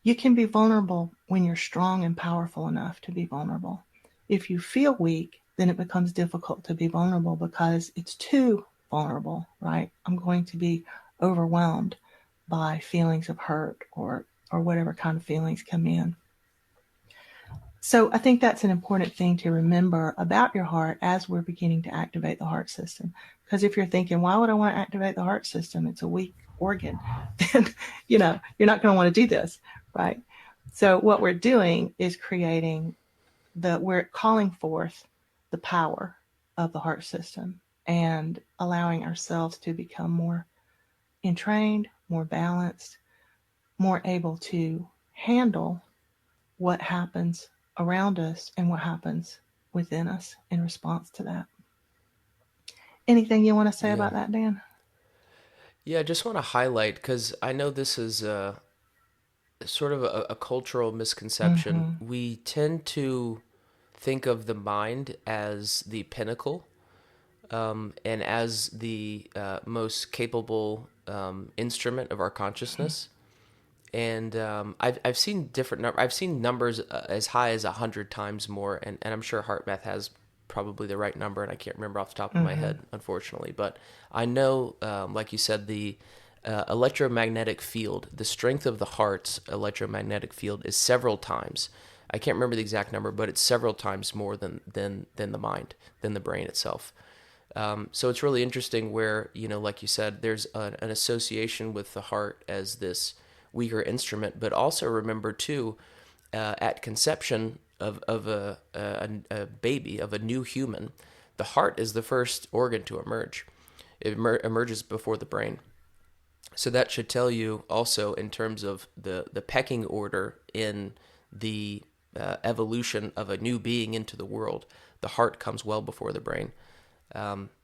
You can be vulnerable when you're strong and powerful enough to be vulnerable. If you feel weak, then it becomes difficult to be vulnerable because it's too vulnerable, right? I'm going to be overwhelmed by feelings of hurt or whatever kind of feelings come in. So I think that's an important thing to remember about your heart as we're beginning to activate the heart system. Because if you're thinking, why would I want to activate the heart system? It's a weak organ. Then, you're not going to want to do this, right? So what we're doing is we're calling forth the power of the heart system and allowing ourselves to become more entrained, more balanced, more able to handle what happens around us and what happens within us in response to that. Anything you want to say Yeah. about that, Dan? Yeah, I just want to highlight because I know this is sort of a cultural misconception. Mm-hmm. We tend to think of the mind as the pinnacle and as the most capable instrument of our consciousness. And I've seen I've seen numbers as high as 100 times more, and I'm sure HeartMath has probably the right number, and I can't remember off the top of my Mm-hmm. head, unfortunately. But I know, like you said, the electromagnetic field, the strength of the heart's electromagnetic field is several times. I can't remember the exact number, but it's several times more than the mind, than the brain itself. So it's really interesting where, like you said, there's an association with the heart as this weaker instrument, but also remember too, at conception of a baby, of a new human, the heart is the first organ to emerge. It emerges before the brain. So that should tell you also in terms of the pecking order in the evolution of a new being into the world, the heart comes well before the brain.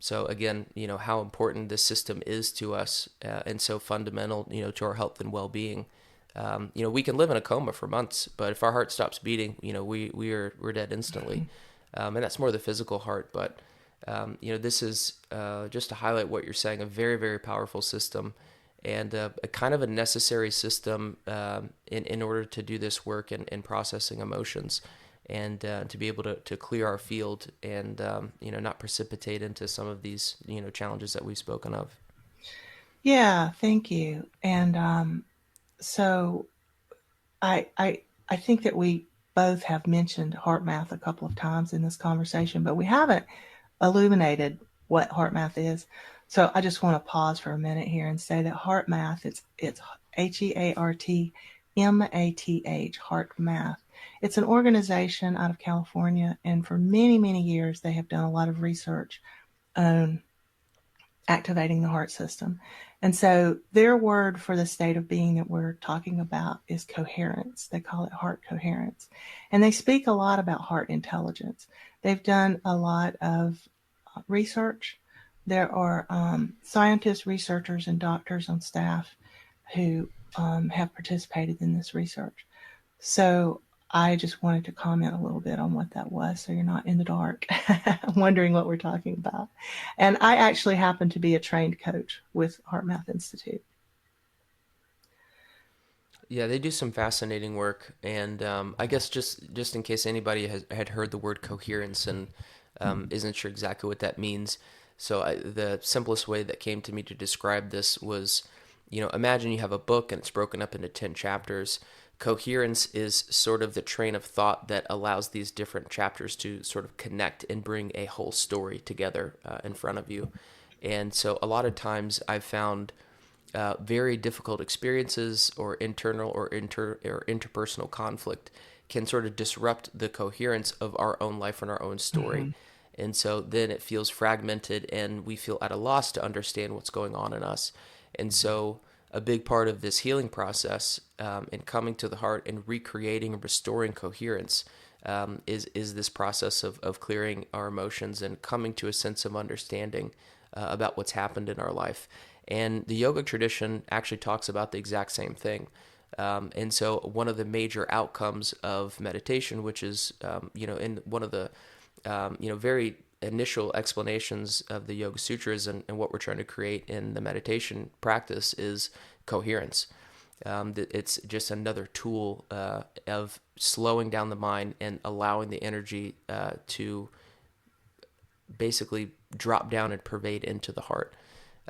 So again, how important this system is to us and so fundamental, to our health and well-being. We can live in a coma for months, but if our heart stops beating, we're dead instantly. And that's more the physical heart. But this is just to highlight what you're saying, a very, very powerful system and a kind of a necessary system in order to do this work in processing emotions and to be able to clear our field and not precipitate into some of these challenges that we've spoken of. Yeah, thank you. And so I think that we both have mentioned heart math a couple of times in this conversation, but we haven't illuminated what heart math is. So I just want to pause for a minute here and say that heart math, it's HeartMath, heart math. It's an organization out of California, and for many, many years they have done a lot of research on activating the heart system. And so their word for the state of being that we're talking about is coherence. They call it heart coherence. And they speak a lot about heart intelligence. They've done a lot of research there are scientists, researchers, and doctors on staff who have participated in this research. So I just wanted to comment a little bit on what that was so you're not in the dark wondering what we're talking about. And I actually happen to be a trained coach with Heart Math Institute. Yeah, they do some fascinating work, and I guess just in case anybody had heard the word coherence and isn't sure exactly what that means, the simplest way that came to me to describe this was, imagine you have a book and it's broken up into 10 chapters. Coherence is sort of the train of thought that allows these different chapters to sort of connect and bring a whole story together in front of you. And so a lot of times I've found very difficult experiences or internal or interpersonal conflict can sort of disrupt the coherence of our own life and our own story. Mm-hmm. And so then it feels fragmented and we feel at a loss to understand what's going on in us. And so a big part of this healing process and coming to the heart and recreating and restoring coherence is this process of clearing our emotions and coming to a sense of understanding about what's happened in our life. And the yoga tradition actually talks about the exact same thing. And so one of the major outcomes of meditation, which is, in one of the, very initial explanations of the Yoga Sutras and what we're trying to create in the meditation practice is coherence. It's just another tool of slowing down the mind and allowing the energy to basically drop down and pervade into the heart.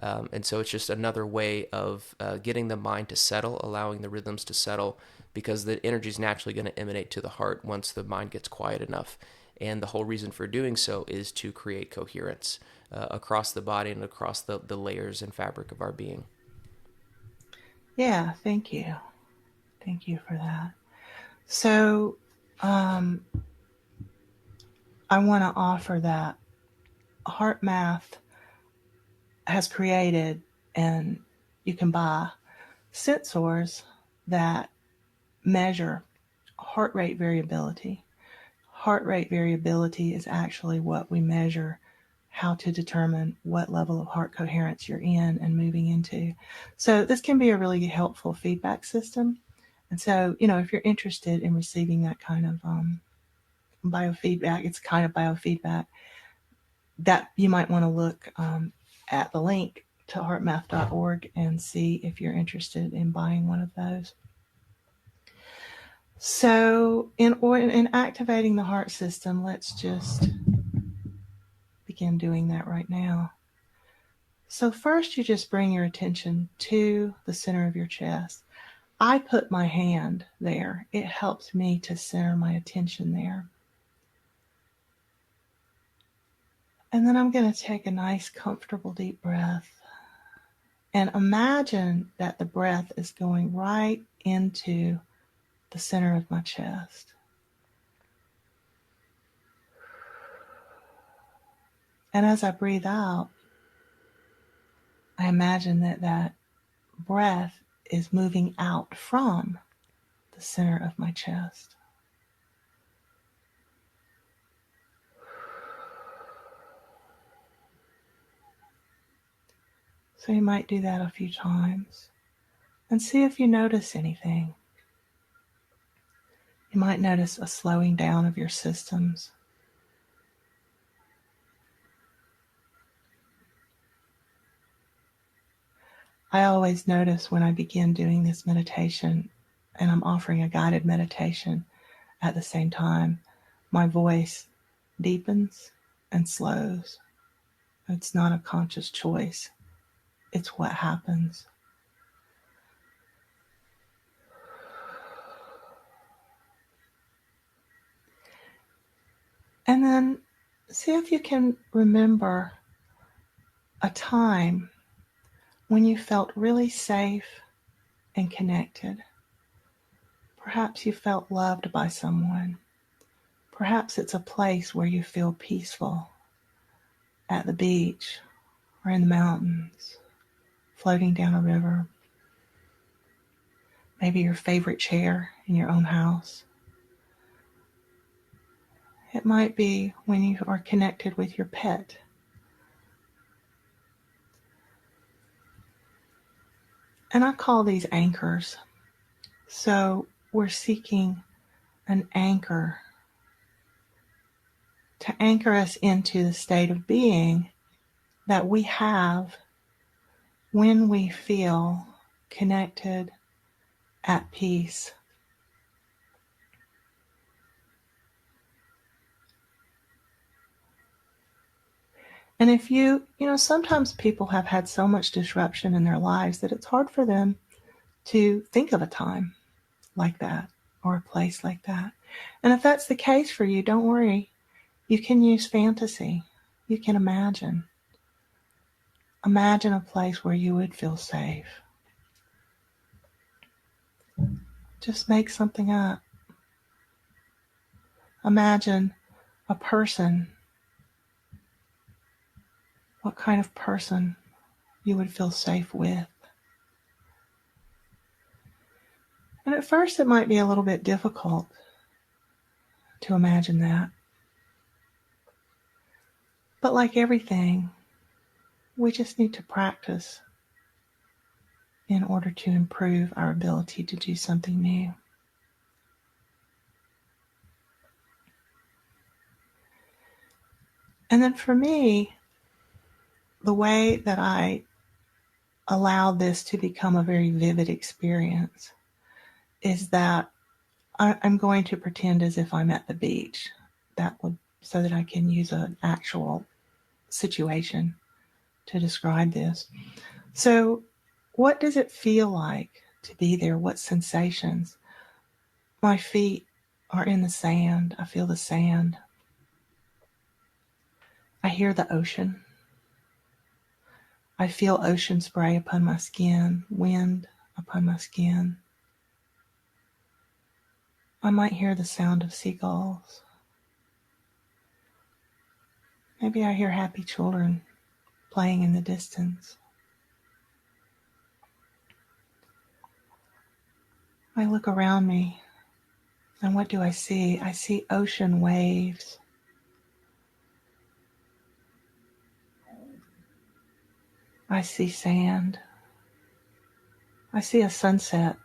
And so it's just another way of getting the mind to settle, allowing the rhythms to settle, because the energy is naturally going to emanate to the heart once the mind gets quiet enough. And the whole reason for doing so is to create coherence across the body and across the layers and fabric of our being. Yeah, thank you. Thank you for that. So um, I want to offer that Heart Math has created, and you can buy sensors that measure heart rate variability. Heart rate variability is actually what we measure how to determine what level of heart coherence you're in and moving into. So this can be a really helpful feedback system. And so, if you're interested in receiving that kind of biofeedback, it's kind of biofeedback, that you might want to look at the link to heartmath.org and see if you're interested in buying one of those. So in activating the heart system, let's just begin doing that right now. So first you just bring your attention to the center of your chest. I put my hand there. It helps me to center my attention there. And then I'm going to take a nice, comfortable, deep breath. And imagine that the breath is going right into the center of my chest. And as I breathe out, I imagine that breath is moving out from the center of my chest. So you might do that a few times and see if you notice anything. You might notice a slowing down of your systems. I always notice when I begin doing this meditation, and I'm offering a guided meditation at the same time, my voice deepens and slows. It's not a conscious choice. It's what happens. And then see if you can remember a time when you felt really safe and connected. Perhaps you felt loved by someone. Perhaps it's a place where you feel peaceful, at the beach or in the mountains, floating down a river. Maybe your favorite chair in your own house. It might be when you are connected with your pet. And I call these anchors. So we're seeking an anchor to anchor us into the state of being that we have when we feel connected, at peace. And if sometimes people have had so much disruption in their lives that it's hard for them to think of a time like that or a place like that. And if that's the case for you, don't worry. You can use fantasy. You can imagine. Imagine a place where you would feel safe. Just make something up. Imagine a person. What kind of person you would feel safe with. And at first it might be a little bit difficult to imagine that. But like everything, we just need to practice in order to improve our ability to do something new. And then for me, the way that I allow this to become a very vivid experience is that I'm going to pretend as if I'm at the beach. So that I can use an actual situation to describe this. So, what does it feel like to be there? What sensations? My feet are in the sand. I feel the sand. I hear the ocean. I feel ocean spray upon my skin, wind upon my skin. I might hear the sound of seagulls. Maybe I hear happy children playing in the distance. I look around me, and what do I see? I see ocean waves. I see sand. I see a sunset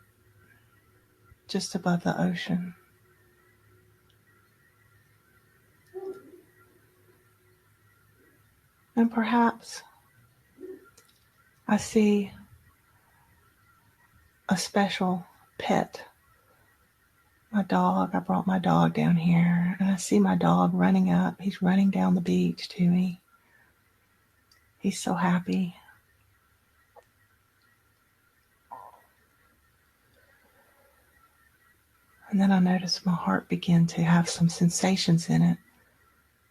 just above the ocean. And perhaps I see a special pet. My dog. I brought my dog down here, and I see my dog running up. He's running down the beach to me. He's so happy. And then I notice my heart begin to have some sensations in it.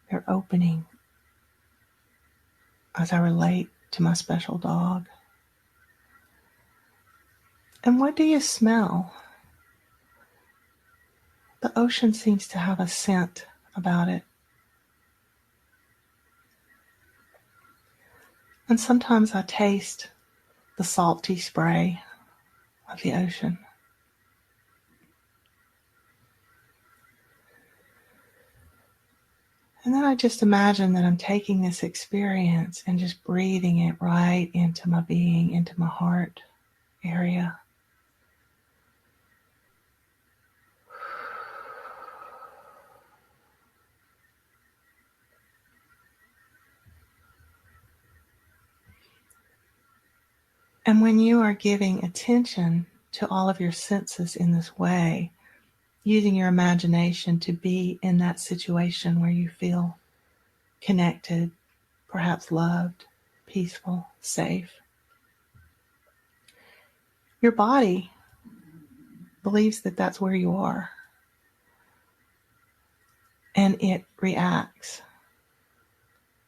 They're opening as I relate to my special dog. And what do you smell? The ocean seems to have a scent about it. And sometimes I taste the salty spray of the ocean. And then I just imagine that I'm taking this experience and just breathing it right into my being, into my heart area. And when you are giving attention to all of your senses in this way, using your imagination to be in that situation where you feel connected, perhaps loved, peaceful, safe, your body believes that that's where you are. And it reacts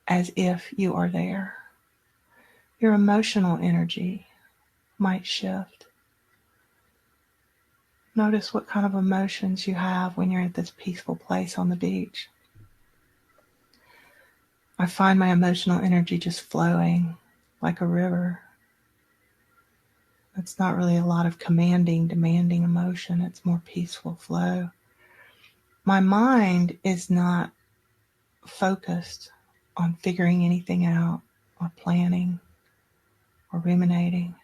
as if you are there. Your emotional energy might shift. Notice what kind of emotions you have when you're at this peaceful place on the beach. I find my emotional energy just flowing like a river. It's not really a lot of demanding emotion. It's more peaceful flow. My mind is not focused on figuring anything out or planning or ruminating.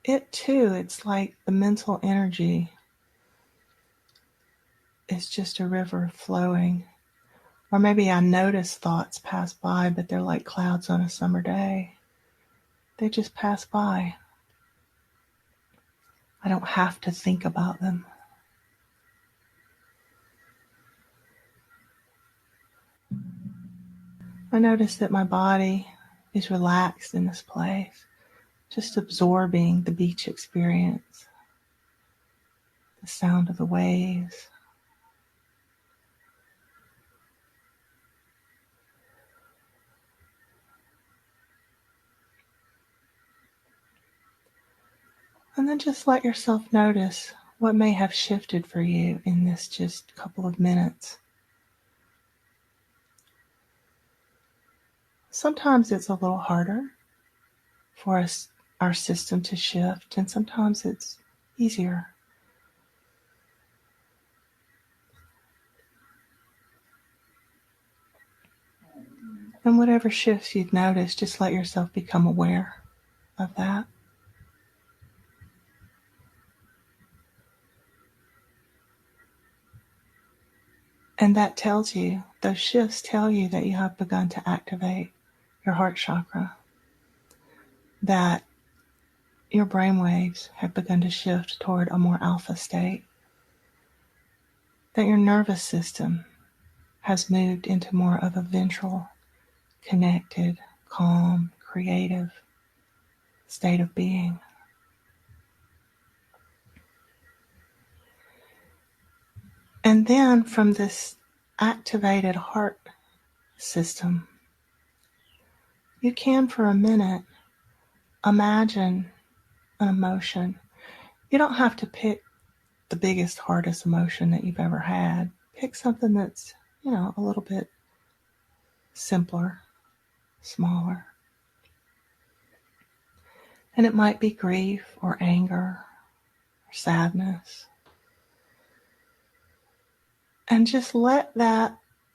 it too, it's like the mental energy is just a river flowing. Or maybe I notice thoughts pass by, but they're like clouds on a summer day. They just pass by. I don't have to think about them. I notice that my body is relaxed in this place, just absorbing the beach experience, the sound of the waves. And then just let yourself notice what may have shifted for you in this just couple of minutes. Sometimes it's a little harder for us, our system to shift, and sometimes it's easier. And whatever shifts you've noticed, just let yourself become aware of that. And that tells you, those shifts tell you that you have begun to activate your heart chakra, that your brain waves have begun to shift toward a more alpha state, that your nervous system has moved into more of a ventral, connected, calm, creative state of being. And then from this activated heart system, you can for a minute imagine an emotion. You don't have to pick the biggest, hardest emotion that you've ever had. Pick something that's, a little bit simpler, smaller. And it might be grief or anger or sadness. And just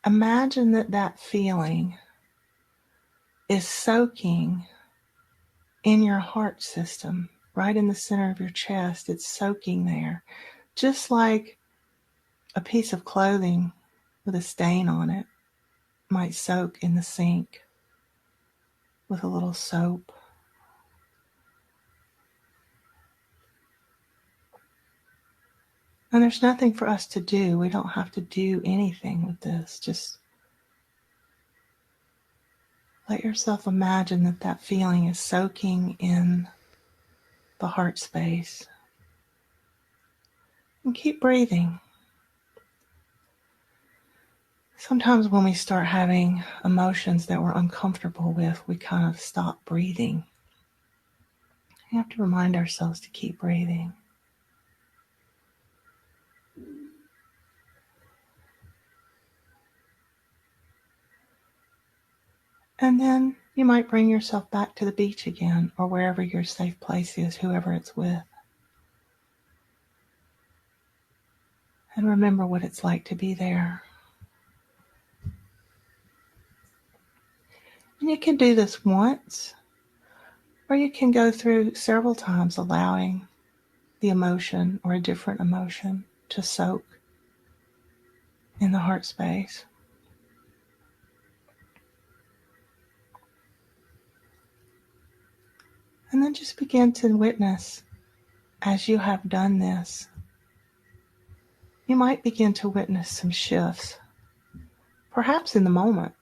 imagine that feeling is soaking in your heart system, right in the center of your chest. It's soaking there, just like a piece of clothing with a stain on it might soak in the sink with a little soap. And there's nothing for us to do. We don't have to do anything with this. Just let yourself imagine that feeling is soaking in the heart space. And keep breathing. Sometimes when we start having emotions that we're uncomfortable with, we kind of stop breathing. We have to remind ourselves to keep breathing. And then you might bring yourself back to the beach again, or wherever your safe place is, whoever it's with. And remember what it's like to be there. And you can do this once, or you can go through several times allowing the emotion or a different emotion to soak in the heart space. And then just begin to witness as you have done this. You might begin to witness some shifts, perhaps in the moment,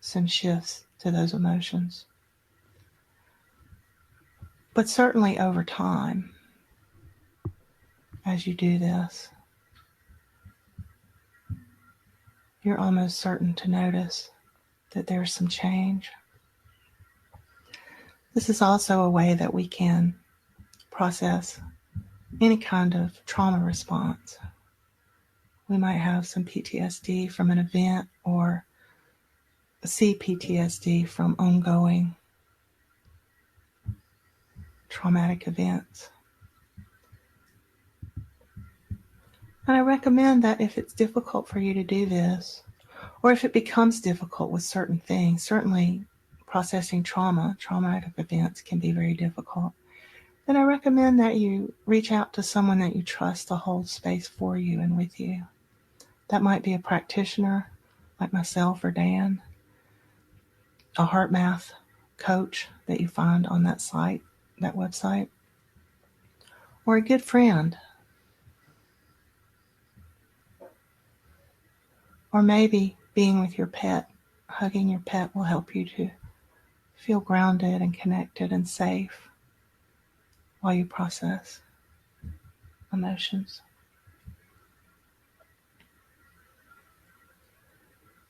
some shifts to those emotions. But certainly over time, as you do this, you're almost certain to notice that there's some change. This is also a way that we can process any kind of trauma response. We might have some PTSD from an event or CPTSD from ongoing traumatic events. And I recommend that if it's difficult for you to do this, or if it becomes difficult with certain things, certainly processing traumatic events can be very difficult, then I recommend that you reach out to someone that you trust to hold space for you and with you. That might be a practitioner like myself or Dan, a heart math coach that you find on that site, that website, or a good friend. Or maybe being with your pet, hugging your pet will help you to feel grounded and connected and safe while you process emotions.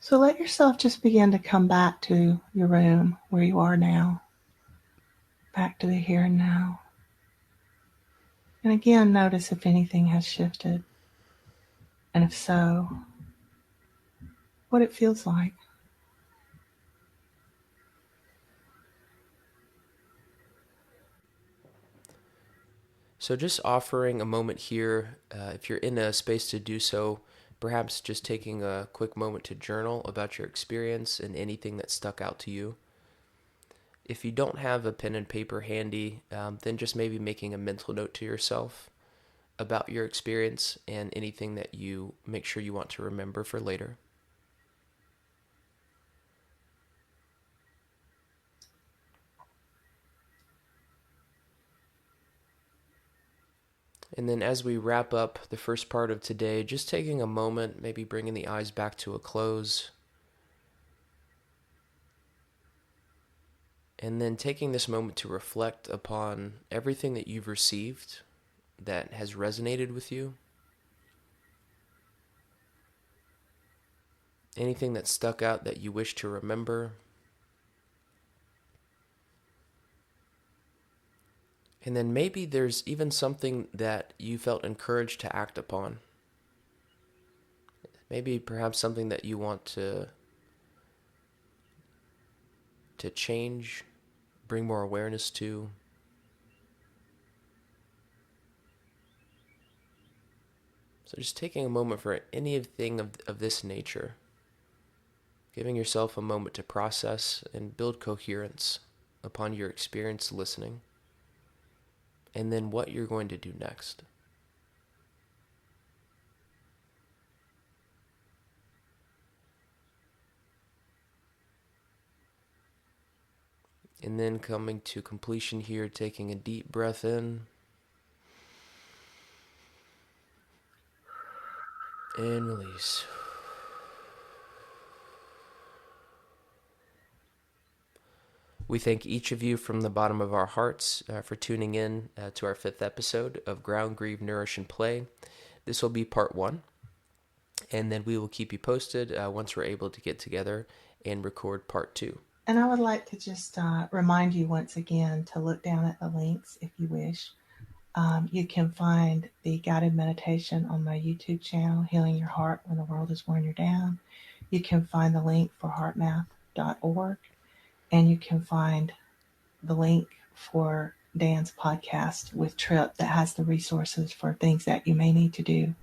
So let yourself just begin to come back to your room where you are now, back to the here and now. And again, notice if anything has shifted, and if so, what it feels like. So, just offering a moment here, if you're in a space to do so, perhaps just taking a quick moment to journal about your experience and anything that stuck out to you. If you don't have a pen and paper handy, then just maybe making a mental note to yourself about your experience and anything that you make sure you want to remember for later. And then as we wrap up the first part of today, just taking a moment, maybe bringing the eyes back to a close, and then taking this moment to reflect upon everything that you've received that has resonated with you, anything that stuck out that you wish to remember, and then maybe there's even something that you felt encouraged to act upon. Maybe perhaps something that you want to change, bring more awareness to. So just taking a moment for anything of this nature, giving yourself a moment to process and build coherence upon your experience listening, and then what you're going to do next. And then coming to completion here, taking a deep breath in and release. We thank each of you from the bottom of our hearts for tuning in to our 5th episode of Ground, Grieve, Nourish, and Play. This will be part 1, and then we will keep you posted once we're able to get together and record part 2. And I would like to just remind you once again to look down at the links if you wish. You can find the guided meditation on my YouTube channel, Healing Your Heart When the World is Worn You Down. You can find the link for heartmath.org, and you can find the link for Dan's podcast with Trip that has the resources for things that you may need to do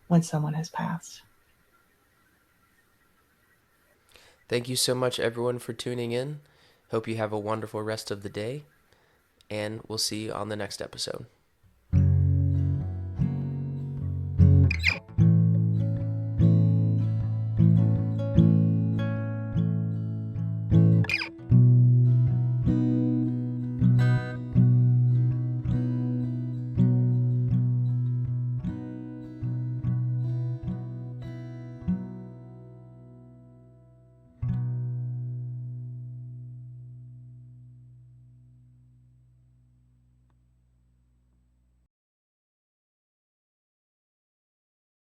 when someone has passed. Thank you so much, everyone, for tuning in. Hope you have a wonderful rest of the day, and we'll see you on the next episode.